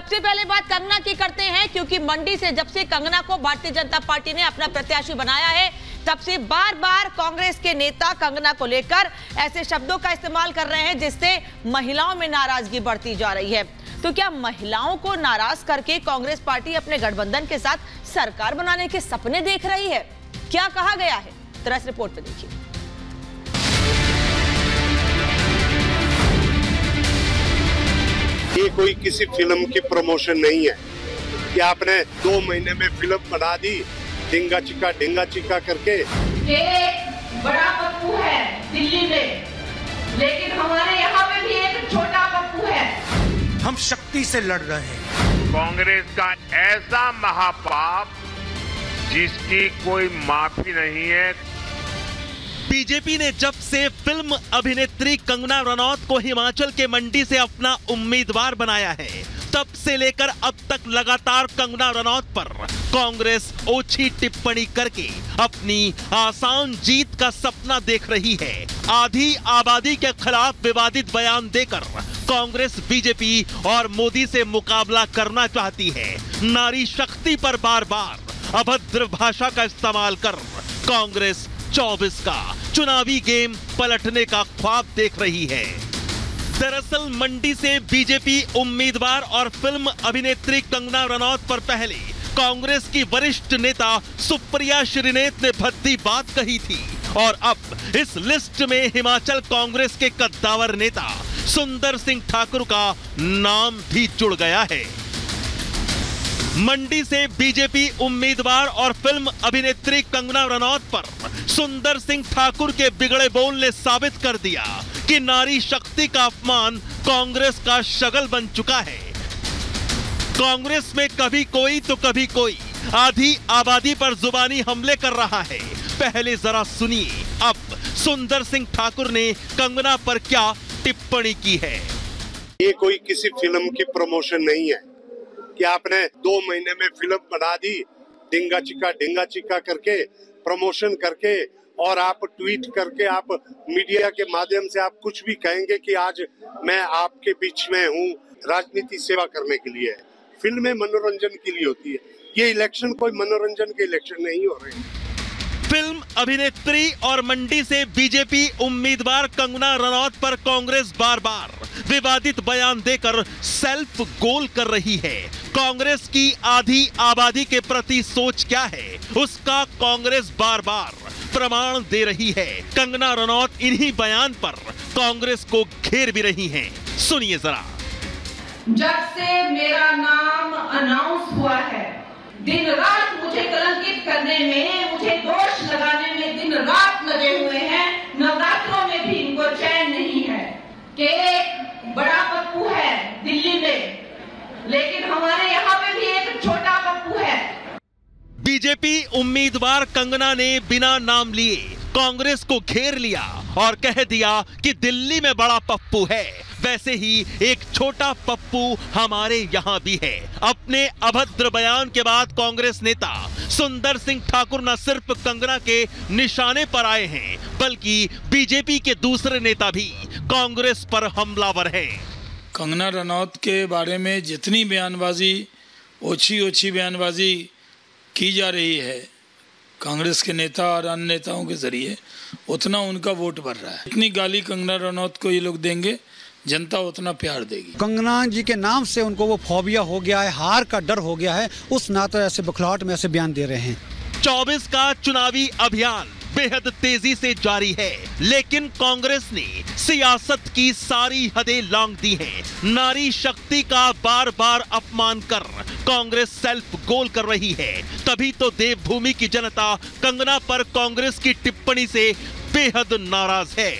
सबसे पहले बात कंगना की करते हैं, क्योंकि मंडी से जब से कंगना को भारतीय जनता पार्टी ने अपना प्रत्याशी बनाया है, तब से बार बार कांग्रेस के नेता कंगना को लेकर ऐसे शब्दों का इस्तेमाल कर रहे हैं जिससे महिलाओं में नाराजगी बढ़ती जा रही है। तो क्या महिलाओं को नाराज करके कांग्रेस पार्टी अपने गठबंधन के साथ सरकार बनाने के सपने देख रही है? क्या कहा गया है, जरा इस रिपोर्ट में देखिए। ये कोई किसी फिल्म की प्रमोशन नहीं है कि आपने 2 महीने में फिल्म बना दी ढिंगा चिका करके। एक बड़ा पप्पू है दिल्ली में, लेकिन हमारे यहाँ पे भी एक छोटा पप्पू है। हम शक्ति से लड़ रहे हैं। कांग्रेस का ऐसा महापाप जिसकी कोई माफी नहीं है। बीजेपी ने जब से फिल्म अभिनेत्री कंगना रनौत को हिमाचल के मंडी से अपना उम्मीदवार बनाया है, तब से लेकर अब तक लगातार कंगना रनौत पर कांग्रेस ओछी टिप्पणी करके अपनी आसान जीत का सपना देख रही है। आधी आबादी के खिलाफ विवादित बयान देकर कांग्रेस बीजेपी और मोदी से मुकाबला करना चाहती है। नारी शक्ति पर बार बार अभद्र भाषा का इस्तेमाल कर कांग्रेस 24 का चुनावी गेम पलटने का ख्वाब देख रही है। दरअसल मंडी से बीजेपी उम्मीदवार और फिल्म अभिनेत्री कंगना रनौत पर पहले कांग्रेस की वरिष्ठ नेता सुप्रिया श्रीनेत ने भद्दी बात कही थी और अब इस लिस्ट में हिमाचल कांग्रेस के कद्दावर नेता सुंदर सिंह ठाकुर का नाम भी जुड़ गया है। मंडी से बीजेपी उम्मीदवार और फिल्म अभिनेत्री कंगना रनौत पर सुंदर सिंह ठाकुर के बिगड़े बोल ने साबित कर दिया कि नारी शक्ति का अपमान कांग्रेस का शगल बन चुका है। कांग्रेस में कभी कोई तो कभी कोई आधी आबादी पर जुबानी हमले कर रहा है। पहले जरा सुनिए अब सुंदर सिंह ठाकुर ने कंगना पर क्या टिप्पणी की है। ये कोई किसी फिल्म की प्रमोशन नहीं है कि आपने 2 महीने में फिल्म बना दी ढिंगा चिका करके, प्रमोशन करके, और आप ट्वीट करके आप मीडिया के माध्यम से आप कुछ भी कहेंगे कि आज मैं आपके बीच में हूँ, राजनीति सेवा करने के लिए। फिल्में मनोरंजन के लिए होती है, ये इलेक्शन कोई मनोरंजन के इलेक्शन नहीं हो रहे। फिल्म अभिनेत्री और मंडी से बीजेपी उम्मीदवार कंगना रनौत पर कांग्रेस बार बार विवादित बयान देकर सेल्फ गोल कर रही है। कांग्रेस की आधी आबादी के प्रति सोच क्या है, उसका कांग्रेस बार बार प्रमाण दे रही है। कंगना रनौत इन्हीं बयान पर कांग्रेस को घेर भी रही हैं। सुनिए जरा। जब से मेरा नाम अनाउंस हुआ है, दिन रात मुझे कलंकित करने में, मुझे दोष लगाने में दिन रात लगे हुए हैं। नवरात्रों में भी इनको चैन नहीं है कि एक बड़ा पप्पू है दिल्ली में, लेकिन हमारे यहाँ पे भी एक छोटा पप्पू है। बीजेपी उम्मीदवार कंगना ने बिना नाम लिए कांग्रेस को घेर लिया और कह दिया कि दिल्ली में बड़ा पप्पू है, वैसे ही एक छोटा पप्पू हमारे यहाँ भी है। अपने अभद्र बयान के बाद कांग्रेस नेता सुंदर सिंह ठाकुर न सिर्फ कंगना के निशाने पर आए हैं, बल्कि बीजेपी के दूसरे नेता भी कांग्रेस पर हमलावर हैं। कंगना रनौत के बारे में जितनी बयानबाजी, ओछी बयानबाजी की जा रही है कांग्रेस के नेता और अन्य नेताओं के जरिए, उतना उनका वोट बढ़ रहा है। इतनी गाली कंगना रनौत को ये लोग देंगे, जनता उतना प्यार देगी। कंगना जी के नाम से उनको वो फोबिया हो गया है, हार का डर हो गया है, उस नाते ऐसे बखलाहट में ऐसे बयान दे रहे हैं। 24 का चुनावी अभियान बेहद तेजी से जारी है, लेकिन कांग्रेस ने सियासत की सारी हदें लांघ दी हैं। नारी शक्ति का बार बार अपमान कर कांग्रेस सेल्फ गोल कर रही है। तभी तो देवभूमि की जनता कंगना पर कांग्रेस की टिप्पणी से बेहद नाराज है।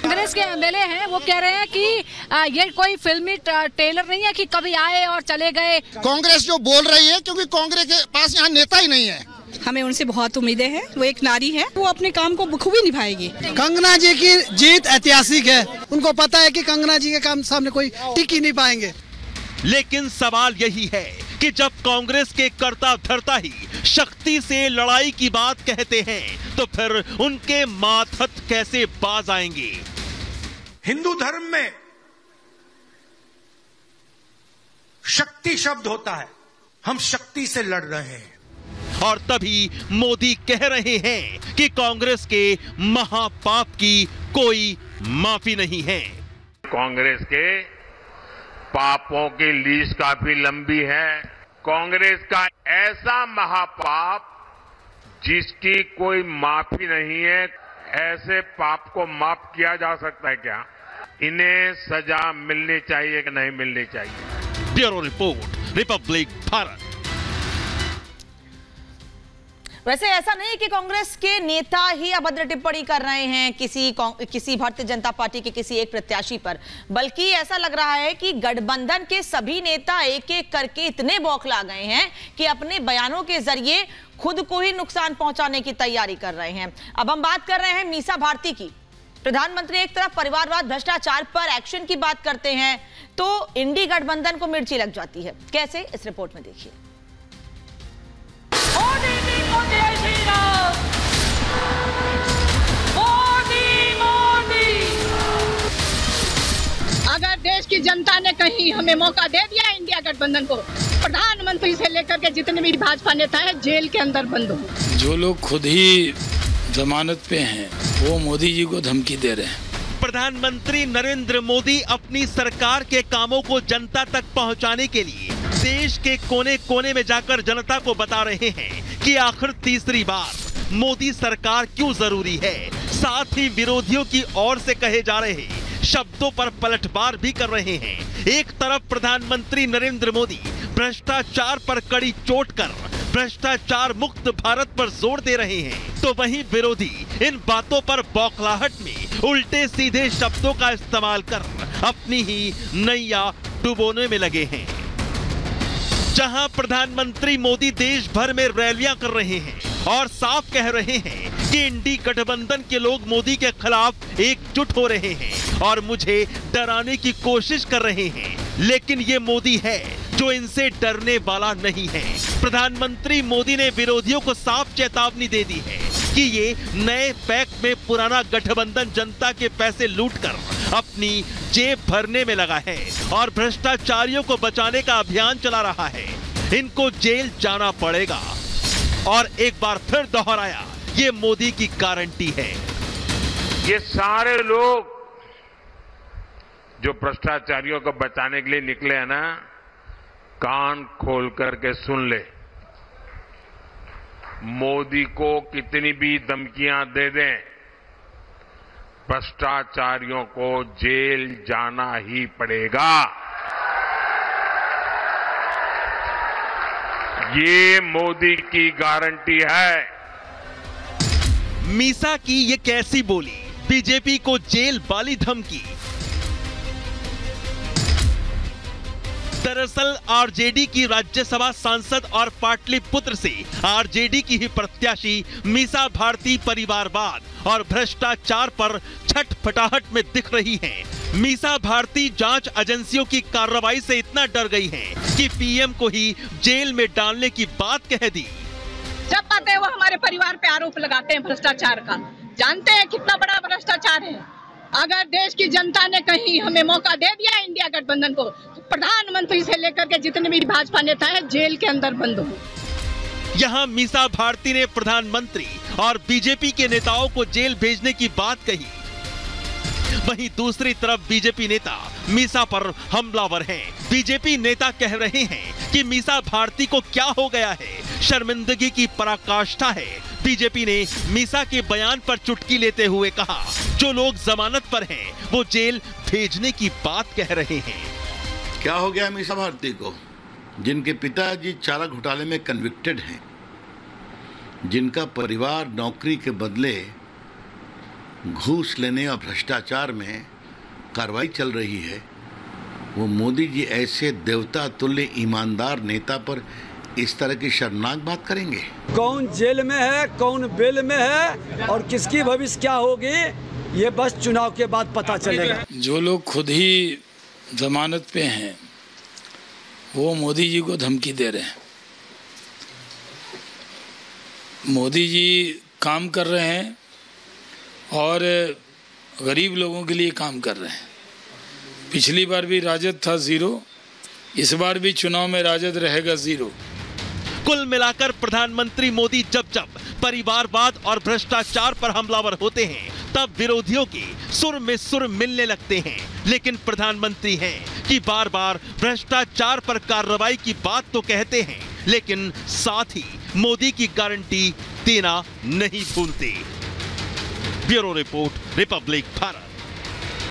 कांग्रेस के एमएलए हैं, वो कह रहे हैं कि ये कोई फिल्मी टेलर नहीं है कि कभी आए और चले गए। कांग्रेस जो बोल रही है, क्योंकि कांग्रेस के पास यहाँ नेता ही नहीं है। हमें उनसे बहुत उम्मीदें हैं। वो एक नारी है, वो अपने काम को बखूबी निभाएगी। कंगना जी की जीत ऐतिहासिक है। उनको पता है कि कंगना जी के काम सामने कोई टिक ही नहीं पाएंगे। लेकिन सवाल यही है कि जब कांग्रेस के कर्ता धर्ता ही शक्ति से लड़ाई की बात कहते हैं, तो फिर उनके मातहत कैसे बाज आएंगे। हिंदू धर्म में शक्ति शब्द होता है, हम शक्ति से लड़ रहे हैं। और तभी मोदी कह रहे हैं कि कांग्रेस के महापाप की कोई माफी नहीं है। कांग्रेस के पापों की लिस्ट काफी लंबी है। कांग्रेस का ऐसा महापाप जिसकी कोई माफी नहीं है, ऐसे पाप को माफ किया जा सकता है क्या? इन्हें सजा मिलनी चाहिए कि नहीं मिलनी चाहिए? Bureau report, Republic Bharat. वैसे ऐसा नहीं कि कांग्रेस के नेता ही अभद्र टिप्पणी कर रहे हैं किसी भारतीय जनता पार्टी के किसी एक प्रत्याशी पर, बल्कि ऐसा लग रहा है कि गठबंधन के सभी नेता एक एक करके इतने बौखला गए हैं कि अपने बयानों के जरिए खुद को ही नुकसान पहुंचाने की तैयारी कर रहे हैं। अब हम बात कर रहे हैं मीसा भारती की। प्रधानमंत्री एक तरफ परिवारवाद भ्रष्टाचार पर एक्शन की बात करते हैं तो इंडी गठबंधन को मिर्ची लग जाती है। कैसे, इस रिपोर्ट में देखिए। अगर देश की जनता ने कहीं हमें मौका दे दिया इंडिया गठबंधन को, प्रधानमंत्री से लेकर के जितने भी भाजपा नेता हैं जेल के अंदर बंद हो। जो लोग खुद ही जमानत पे हैं वो मोदी जी को धमकी दे रहे हैं। प्रधानमंत्री नरेंद्र मोदी अपनी सरकार के कामों को जनता तक पहुंचाने के लिए देश के कोने कोने में जाकर जनता को बता रहे हैं कि आखिर तीसरी बार मोदी सरकार क्यों जरूरी है। साथ ही विरोधियों की ओर से कहे जा रहे शब्दों पर पलटवार भी कर रहे हैं। एक तरफ प्रधानमंत्री नरेंद्र मोदी भ्रष्टाचार पर कड़ी चोट कर भ्रष्टाचार मुक्त भारत पर जोर दे रहे हैं, तो वहीं विरोधी इन बातों पर बौखलाहट में उल्टे सीधे शब्दों का इस्तेमाल कर अपनी ही नैया डुबोने में लगे हैं। जहां प्रधानमंत्री मोदी देश भर में रैलियां कर रहे हैं और साफ कह रहे हैं कि इंडी गठबंधन के लोग मोदी के खिलाफ एकजुट हो रहे हैं और मुझे डराने की कोशिश कर रहे हैं, लेकिन ये मोदी है जो इनसे डरने वाला नहीं है। प्रधानमंत्री मोदी ने विरोधियों को साफ चेतावनी दे दी है कि ये नए पैक में पुराना गठबंधन जनता के पैसे लूटकर अपनी जेब भरने में लगा है और भ्रष्टाचारियों को बचाने का अभियान चला रहा है। इनको जेल जाना पड़ेगा। और एक बार फिर दोहराया, ये मोदी की गारंटी है। ये सारे लोग जो भ्रष्टाचारियों को बचाने के लिए निकले हैं ना, कान खोल करके सुन ले। मोदी को कितनी भी धमकियां दे दें, भ्रष्टाचारियों को जेल जाना ही पड़ेगा। ये मोदी की गारंटी है। मीसा की ये कैसी बोली, बीजेपी को जेल वाली धमकी। दरअसल आरजेडी की राज्यसभा सांसद और पाटलिपुत्र से आरजेडी की ही प्रत्याशी मीसा भारती परिवारवाद और भ्रष्टाचार पर छटपटाहट में दिख रही हैं। मीसा भारती जांच एजेंसियों की कार्रवाई से इतना डर गई हैं कि पीएम को ही जेल में डालने की बात कह दी। जब आते हैं वो हमारे परिवार पे आरोप लगाते हैं भ्रष्टाचार का। जानते हैं कितना बड़ा भ्रष्टाचार है। अगर देश की जनता ने कहीं हमें मौका दे दिया इंडिया गठबंधन को, प्रधानमंत्री से लेकर के जितने भी भाजपा नेता हैं जेल के अंदर बंद हो। यहाँ मीसा भारती ने प्रधानमंत्री और बीजेपी के नेताओं को जेल भेजने की बात कही। वहीं दूसरी तरफ बीजेपी नेता मीसा पर हमलावर हैं। बीजेपी नेता कह रहे हैं कि मीसा भारती को क्या हो गया है, शर्मिंदगी की पराकाष्ठा है। बीजेपी ने मीसा के बयान पर चुटकी लेते हुए कहा, जो लोग जमानत पर हैं वो जेल भेजने की बात कह रहे हैं। क्या हो गया मीसा भारती को, जिनके पिताजी चारा घोटाले में कन्विक्टेड हैं, जिनका परिवार नौकरी के बदले घूस लेने और भ्रष्टाचार में कार्रवाई चल रही है, वो मोदी जी ऐसे देवता तुल्य ईमानदार नेता पर इस तरह की शर्मनाक बात करेंगे? कौन जेल में है, कौन बेल में है और किसकी भविष्य क्या होगी, ये बस चुनाव के बाद पता चलेगा। जो लोग खुद ही जमानत पे हैं वो मोदी जी को धमकी दे रहे हैं। मोदी जी काम कर रहे हैं और गरीब लोगों के लिए काम कर रहे हैं। पिछली बार भी राजद था 0, इस बार भी चुनाव में राजद रहेगा 0। कुल मिलाकर प्रधानमंत्री मोदी जब जब परिवारवाद और भ्रष्टाचार पर हमलावर होते हैं तब विरोधियों की सुर में सुर मिलने लगते हैं। लेकिन प्रधानमंत्री हैं कि बार बार भ्रष्टाचार पर कार्रवाई की बात तो कहते हैं, लेकिन साथ ही मोदी की गारंटी देना नहीं भूलते। Bureau report, Republic Bharat.